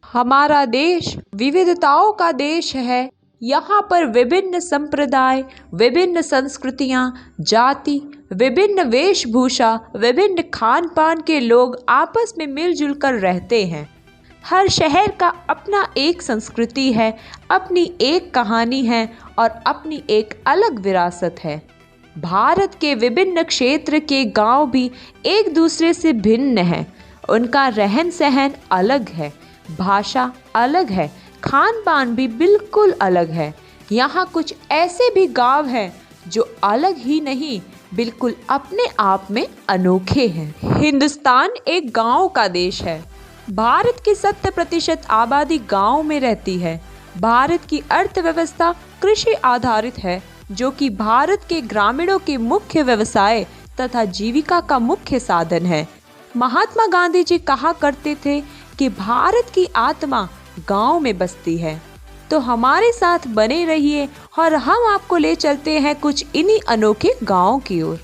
हमारा देश विविधताओं का देश है। यहाँ पर विभिन्न संप्रदाय, विभिन्न संस्कृतियाँ, जाति, विभिन्न वेशभूषा, विभिन्न खान पान के लोग आपस में मिलजुल कर रहते हैं। हर शहर का अपना एक संस्कृति है, अपनी एक कहानी है और अपनी एक अलग विरासत है। भारत के विभिन्न क्षेत्र के गांव भी एक दूसरे से भिन्न हैं। उनका रहन सहन अलग है, भाषा अलग है, खान पान भी बिल्कुल अलग है। यहाँ कुछ ऐसे भी गांव हैं जो अलग ही नहीं, बिल्कुल अपने आप में अनोखे हैं। हिंदुस्तान एक गांव का देश है। भारत की 70% आबादी गांव में रहती है। भारत की अर्थव्यवस्था कृषि आधारित है, जो कि भारत के ग्रामीणों के मुख्य व्यवसाय तथा जीविका का मुख्य साधन है। महात्मा गांधी जी कहा करते थे कि भारत की आत्मा गांव में बसती है। तो हमारे साथ बने रहिए और हम आपको ले चलते हैं कुछ इन्हीं अनोखे गांव की ओर।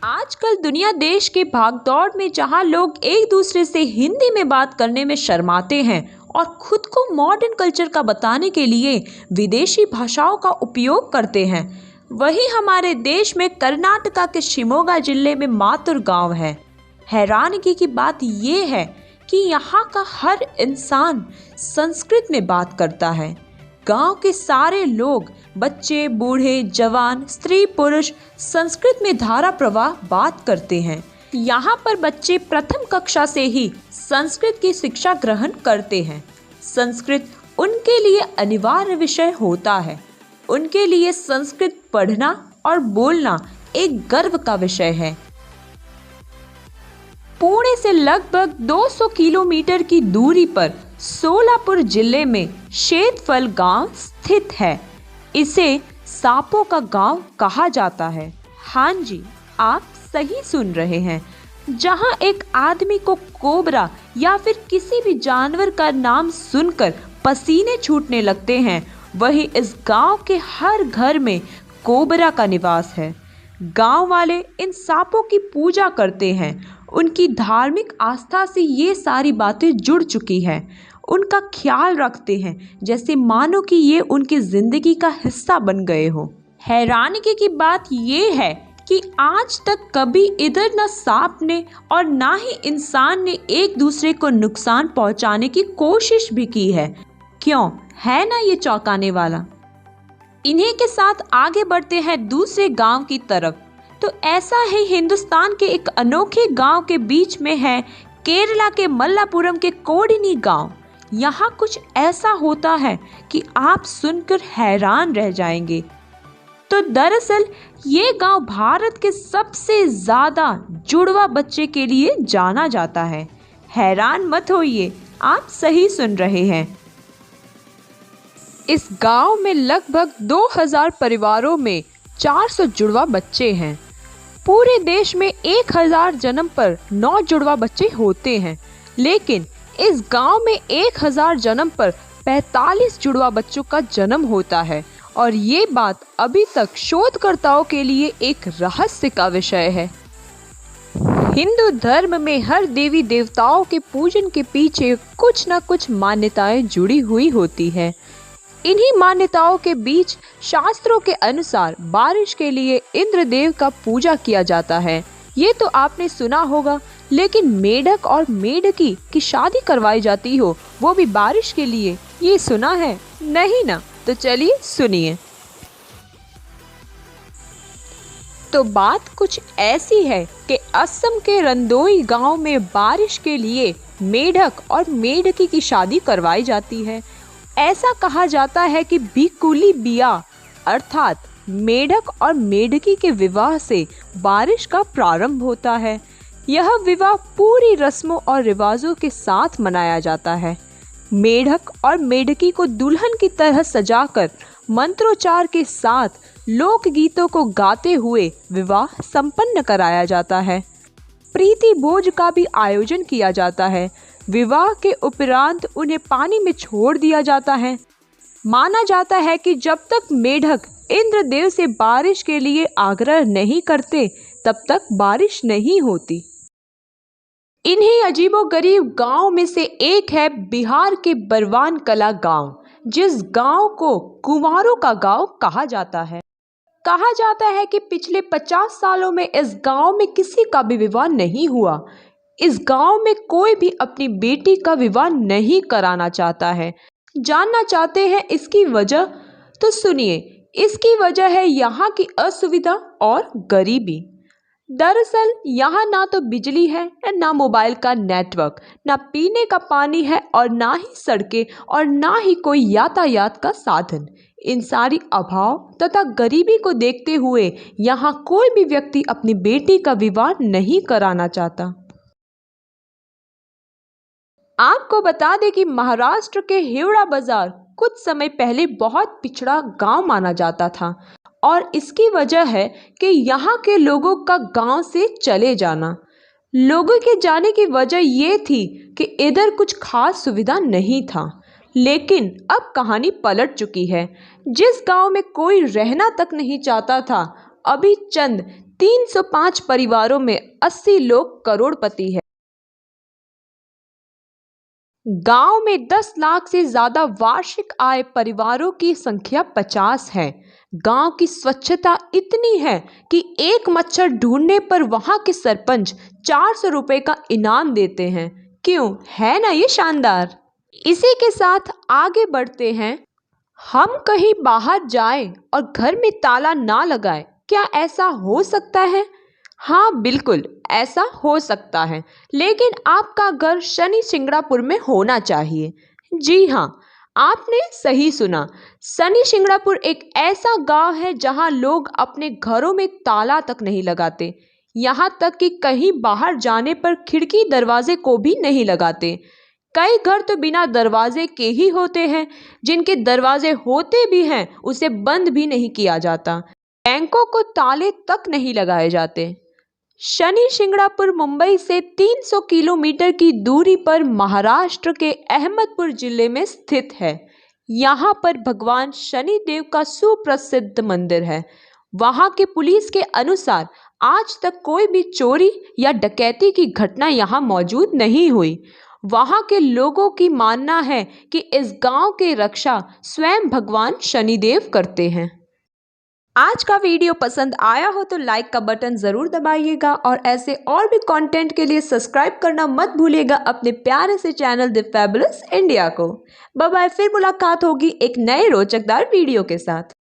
आजकल दुनिया देश के भागदौड़ में जहां लोग एक दूसरे से हिंदी में बात करने में शर्माते हैं और खुद को मॉडर्न कल्चर का बताने के लिए विदेशी भाषाओं का उपयोग करते हैं, वहीं हमारे देश में कर्नाटका के शिमोगा जिले में मातुर गांव है। हैरानगी की बात यह है कि यहाँ का हर इंसान संस्कृत में बात करता है। गांव के सारे लोग, बच्चे, बूढ़े, जवान, स्त्री, पुरुष संस्कृत में धारा प्रवाह बात करते हैं। यहाँ पर बच्चे प्रथम कक्षा से ही संस्कृत की शिक्षा ग्रहण करते हैं। संस्कृत उनके लिए अनिवार्य विषय होता है। उनके लिए संस्कृत पढ़ना और बोलना एक गर्व का विषय है। पुणे से लगभग 200 किलोमीटर की दूरी पर सोलापुर जिले में शेतफल गांव स्थित है। इसे सांपों का गांव कहा जाता है। हाँ जी, आप सही सुन रहे हैं। जहां एक आदमी को कोबरा या फिर किसी भी जानवर का नाम सुनकर पसीने छूटने लगते हैं, वहीं इस गांव के हर घर में कोबरा का निवास है। गांव वाले इन सांपों की पूजा करते हैं। उनकी धार्मिक आस्था से ये सारी बातें जुड़ चुकी हैं। उनका ख्याल रखते हैं जैसे मानो कि ये उनकी जिंदगी का हिस्सा बन गए हो। हैरानी की बात ये है कि आज तक कभी इधर न सांप ने और ना ही इंसान ने एक दूसरे को नुकसान पहुंचाने की कोशिश भी की है। क्यों है ना ये चौंकाने वाला। इन्हीं के साथ आगे बढ़ते हैं दूसरे गांव की तरफ। तो ऐसा ही हिंदुस्तान के एक अनोखे गांव के बीच में है केरला के मल्लापुरम के कोडिनी गांव। यहाँ कुछ ऐसा होता है कि आप सुनकर हैरान रह जाएंगे। तो दरअसल ये गांव भारत के सबसे ज़्यादा जुड़वा बच्चे के लिए जाना जाता है। हैरान मत होइए, आप सही सुन रहे हैं। इस गांव में लगभग 2000 परिवारों में 400 जुड़वा बच्चे हैं। पूरे देश में 1000 जन्म पर 9 जुड़वा बच्चे होते हैं, लेकिन इस गांव में 1000 जन्म पर 45 जुड़वा बच्चों का जन्म होता है। और ये बात अभी तक शोधकर्ताओं के लिए एक रहस्य का विषय है। हिंदू धर्म में हर देवी देवताओं के पूजन के पीछे कुछ न कुछ मान्यताएं जुड़ी हुई होती है। इन्हीं मान्यताओं के बीच शास्त्रों के अनुसार बारिश के लिए इंद्रदेव का पूजा किया जाता है। ये तो आपने सुना होगा, लेकिन मेढक और मेढकी की शादी करवाई जाती हो, वो भी बारिश के लिए, ये सुना है? नहीं ना? तो चलिए सुनिए। तो बात कुछ ऐसी है कि असम के रंदोई गांव में बारिश के लिए मेढक और मेढकी की शादी करवाई जाती है। ऐसा कहा जाता है कि बिकुली बिया अर्थात मेढक और मेढकी के विवाह से बारिश का प्रारंभ होता है। यह विवाह पूरी रस्मों और रिवाजों के साथ मनाया जाता है। मेढक और मेढकी को दुल्हन की तरह सजाकर मंत्रोच्चार के साथ लोकगीतों को गाते हुए विवाह संपन्न कराया जाता है। प्रीति भोज का भी आयोजन किया जाता है। विवाह के उपरांत उन्हें पानी में छोड़ दिया जाता है। माना जाता है कि जब तक मेढक इंद्रदेव से बारिश के लिए आग्रह नहीं करते तब तक बारिश नहीं होती। इन्हीं अजीबोगरीब गांव में से एक है बिहार के बरवान कला गांव, जिस गांव को कुंवारों का गांव कहा जाता है। कहा जाता है कि पिछले 50 सालों में इस गांव में किसी का भी विवाह नहीं हुआ। इस गांव में कोई भी अपनी बेटी का विवाह नहीं कराना चाहता है। जानना चाहते हैं इसकी वजह? तो सुनिए, इसकी वजह है यहाँ की असुविधा और गरीबी। दरअसल यहाँ ना तो बिजली है, ना मोबाइल का नेटवर्क, ना पीने का पानी है और ना ही सड़कें और ना ही कोई यातायात का साधन। इन सारी अभाव तथा गरीबी को देखते हुए यहाँ कोई भी व्यक्ति अपनी बेटी का विवाह नहीं कराना चाहता। आपको बता दें कि महाराष्ट्र के हिवड़ा बाजार कुछ समय पहले बहुत पिछड़ा गांव माना जाता था और इसकी वजह है कि यहाँ के लोगों का गांव से चले जाना। लोगों के जाने की वजह ये थी कि इधर कुछ खास सुविधा नहीं था। लेकिन अब कहानी पलट चुकी है। जिस गांव में कोई रहना तक नहीं चाहता था, अभी चंद 305 परिवारों में 80 लोग करोड़पति है। गांव में 10 लाख से ज्यादा वार्षिक आय परिवारों की संख्या 50 है। गांव की स्वच्छता इतनी है कि एक मच्छर ढूंढने पर वहां के सरपंच 400 रुपए का इनाम देते हैं। क्यों, है ना ये शानदार। इसी के साथ आगे बढ़ते हैं। हम कहीं बाहर जाएं और घर में ताला ना लगाएं, क्या ऐसा हो सकता है? हाँ बिल्कुल, ऐसा हो सकता है, लेकिन आपका घर शनि शिंगणापुर में होना चाहिए। जी हाँ, आपने सही सुना। शनि शिंगणापुर एक ऐसा गांव है जहां लोग अपने घरों में ताला तक नहीं लगाते। यहाँ तक कि कहीं बाहर जाने पर खिड़की दरवाजे को भी नहीं लगाते। कई घर तो बिना दरवाजे के ही होते हैं। जिनके दरवाजे होते भी हैं उसे बंद भी नहीं किया जाता। बैंकों को ताले तक नहीं लगाए जाते। शनि शिंगणापुर मुंबई से 300 किलोमीटर की दूरी पर महाराष्ट्र के अहमदपुर जिले में स्थित है। यहाँ पर भगवान शनि देव का सुप्रसिद्ध मंदिर है। वहाँ के पुलिस के अनुसार आज तक कोई भी चोरी या डकैती की घटना यहाँ मौजूद नहीं हुई। वहाँ के लोगों की मानना है कि इस गांव की रक्षा स्वयं भगवान शनिदेव करते हैं। आज का वीडियो पसंद आया हो तो लाइक का बटन ज़रूर दबाइएगा और ऐसे और भी कंटेंट के लिए सब्सक्राइब करना मत भूलिएगा अपने प्यारे से चैनल द फैबुलस इंडिया को। बाय बाय, फिर मुलाकात होगी एक नए रोचकदार वीडियो के साथ।